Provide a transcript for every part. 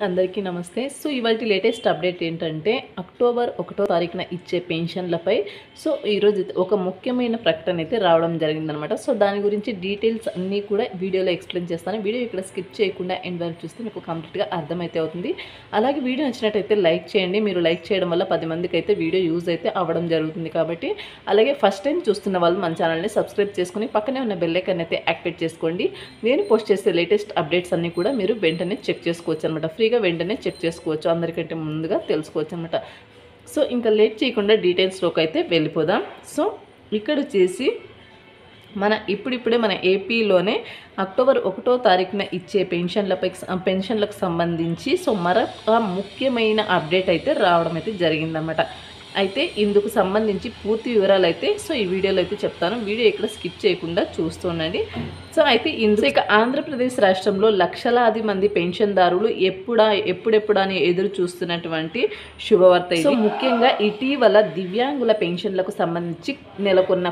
అందరికీ నమస్తే. సో ఇవాల్టి లేటెస్ట్ అప్డేట్ ఏంటంటే అక్టోబర్ 1వ తారీఖున ఇచ్చే పెన్షన్లపై సో ఈరోజు ఒక ముఖ్యమైన ప్రకటన అయితే రావడం జరిగిందనమాట. సో దాని గురించి డీటెయిల్స్ అన్నీ కూడా వీడియోలో ఎక్స్ప్లెయిన్ చేస్తాను. వీడియో ఇక్కడ స్కిప్ చేయకుండా ఎండ్ వరకు చూస్తే మీకు కంప్లీట్గా అర్థమైతే అవుతుంది. అలాగే వీడియో నచ్చినట్టయితే లైక్ చేయండి. మీరు లైక్ చేయడం వల్ల 10 మందికి అయితే వీడియో యూజ్ అయితే అవ్వడం జరుగుతుంది కాబట్టి. అలాగే ఫస్ట్ టైం చూస్తున్న వాళ్ళు మన ఛానల్ని సబ్స్క్రైబ్ చేసుకుని పక్కనే ఉన్న బెల్ ఐకాన్ అయితే యాక్టివేట్ చేసుకోండి. నేను పోస్ట్ చేసే లేటెస్ట్ అప్డేట్స్ అన్నీ కూడా మీరు వెంటనే చెక్ చేసుకోవచ్చు అనమాట. ఫ్రీగా వెంటనే చెక్ చేసుకోవచ్చు, అందరికంటే ముందుగా తెలుసుకోవచ్చు అనమాట. సో ఇంకా లేట్ చేయకుండా డీటెయిల్స్లోకి అయితే వెళ్ళిపోదాం. సో ఇక్కడ వచ్చేసి ఇప్పుడిప్పుడే మన ఏపీలోనే అక్టోబర్ 1వ తారీఖున ఇచ్చే పెన్షన్లకు సంబంధించి సో మరొక ముఖ్యమైన అప్డేట్ అయితే రావడం అయితే జరిగిందన్నమాట. అయితే ఇందుకు సంబంధించి పూర్తి వివరాలు అయితే సో ఈ వీడియోలో అయితే చెప్తాను. వీడియో ఇక్కడ స్కిప్ చేయకుండా చూస్తుండండి. సో అయితే ఇక ఆంధ్రప్రదేశ్ రాష్ట్రంలో లక్షలాది మంది పెన్షన్దారులు ఎప్పుడెప్పుడా అని ఎదురు చూస్తున్నటువంటి శుభవార్త. సో ముఖ్యంగా ఇటీవల దివ్యాంగుల పెన్షన్లకు సంబంధించి నెలకొన్న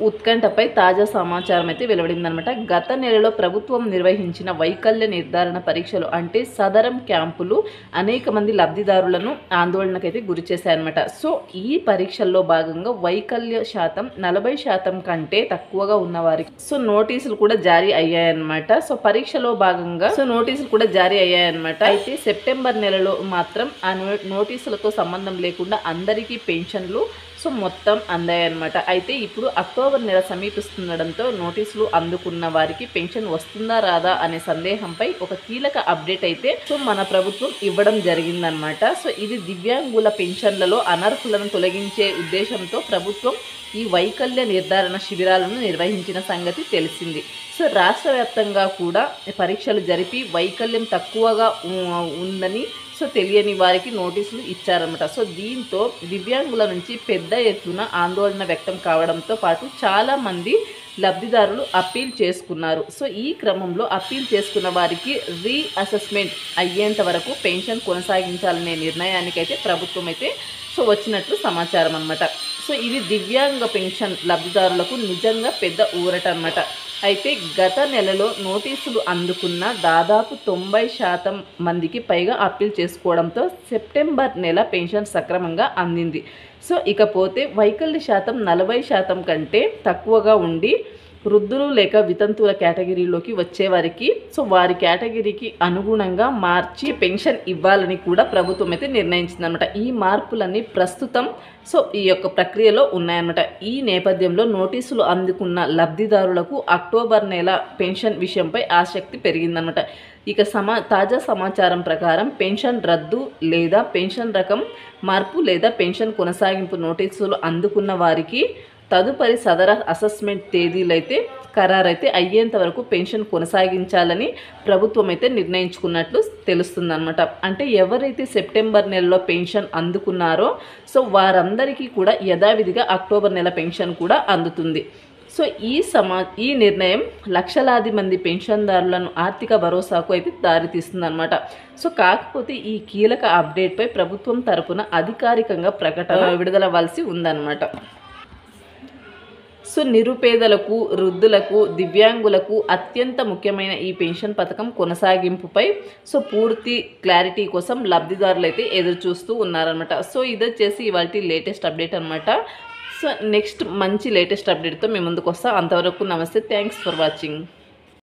ఉత్కంఠపై తాజా సమాచారం అయితే వెలువడిందనమాట. గత నెలలో ప్రభుత్వం నిర్వహించిన వైకల్య నిర్ధారణ పరీక్షలు అంటే సదరం క్యాంపులు అనేక మంది లబ్ధిదారులను ఆందోళనకైతే గురి చేశాయన్నమాట. సో ఈ పరీక్షల్లో భాగంగా వైకల్య శాతం 40% కంటే తక్కువగా ఉన్న వారికి సో నోటీసులు కూడా జారీ అయ్యాయన్నమాట. సో పరీక్షలో భాగంగా నోటీసులు కూడా జారీ అయ్యాయన్నమాట. అయితే సెప్టెంబర్ నెలలో మాత్రం ఆ నోటీసులతో సంబంధం లేకుండా అందరికీ పెన్షన్లు సో మొత్తం అందాయన్నమాట. అయితే ఇప్పుడు అక్టోబర్ నెల సమీపిస్తుండడంతో నోటీసులు అందుకున్న వారికి పెన్షన్ వస్తుందా రాదా అనే సందేహంపై ఒక కీలక అప్డేట్ అయితే సో మన ప్రభుత్వం ఇవ్వడం జరిగిందనమాట. సో ఇది దివ్యాంగుల పెన్షన్లలో అనర్హులను తొలగించే ఉద్దేశంతో ప్రభుత్వం ఈ వైకల్య నిర్ధారణ శిబిరాలను నిర్వహించిన సంగతి తెలిసింది. సో రాష్ట్ర వ్యాప్తంగా కూడా పరీక్షలు జరిపి వైకల్యం తక్కువగా ఉందని సో తెలియని వారికి నోటీసులు ఇచ్చారన్నమాట. సో దీంతో దివ్యాంగుల నుంచి పెద్ద ఎత్తున ఆందోళన వ్యక్తం కావడంతో పాటు చాలామంది లబ్ధిదారులు అప్పీల్ చేసుకున్నారు. సో ఈ క్రమంలో అప్పీల్ చేసుకున్న వారికి రీఅసెస్మెంట్ అయ్యేంత వరకు పెన్షన్ కొనసాగించాలనే నిర్ణయానికైతే ప్రభుత్వం అయితే సో వచ్చినట్లు సమాచారం అన్నమాట. సో ఇది దివ్యాంగ పెన్షన్ లబ్ధిదారులకు నిజంగా పెద్ద ఊరట అన్నమాట. అయితే గత నెలలో నోటీసులు అందుకున్న దాదాపు 90% మందికి పైగా అప్పీల్ చేసుకోవడంతో సెప్టెంబర్ నెల పెన్షన్ సక్రమంగా అందింది. సో ఇకపోతే వైకల్య శాతం 40% కంటే తక్కువగా ఉండి వృద్ధులు లేక వితంతువుల కేటగిరీలోకి వచ్చేవారికి సో వారి కేటగిరీకి అనుగుణంగా మార్చి పెన్షన్ ఇవ్వాలని కూడా ప్రభుత్వం అయితే నిర్ణయించిందనమాట. ఈ మార్పులన్నీ ప్రస్తుతం సో ఈ యొక్క ప్రక్రియలో ఉన్నాయన్నమాట. ఈ నేపథ్యంలో నోటీసులు అందుకున్న లబ్ధిదారులకు అక్టోబర్ నెల పెన్షన్ విషయంపై ఆసక్తి పెరిగిందనమాట. ఇక తాజా సమాచారం ప్రకారం పెన్షన్ రద్దు లేదా పెన్షన్ రకం మార్పు లేదా పెన్షన్ కొనసాగింపు నోటీసులు అందుకున్న వారికి తదుపరి సదర అసెస్మెంట్ తేదీలు అయితే ఖరారైతే అయ్యేంత వరకు పెన్షన్ కొనసాగించాలని ప్రభుత్వం అయితే నిర్ణయించుకున్నట్లు తెలుస్తుందన్నమాట. అంటే ఎవరైతే సెప్టెంబర్ నెలలో పెన్షన్ అందుకున్నారో సో వారందరికీ కూడా యథావిధిగా అక్టోబర్ నెల పెన్షన్ కూడా అందుతుంది. సో ఈ నిర్ణయం లక్షలాది మంది పెన్షన్దారులను ఆర్థిక భరోసాకు అయితే దారితీస్తుందన్నమాట. సో కాకపోతే ఈ కీలక అప్డేట్పై ప్రభుత్వం తరపున అధికారికంగా ప్రకటన విడుదలవ్వాల్సి ఉందన్నమాట. సో నిరుపేదలకు, వృద్ధులకు, దివ్యాంగులకు అత్యంత ముఖ్యమైన ఈ పెన్షన్ పథకం కొనసాగింపుపై సో పూర్తి క్లారిటీ కోసం లబ్ధిదారులు అయితే ఎదురు చూస్తూ ఉన్నారనమాట. సో ఇది వచ్చేసి ఇవాల్టి లేటెస్ట్ అప్డేట్ అనమాట. సో నెక్స్ట్ మంచి లేటెస్ట్ అప్డేట్తో మీ ముందుకు వస్తా. అంతవరకు నమస్తే. Thanks for watching.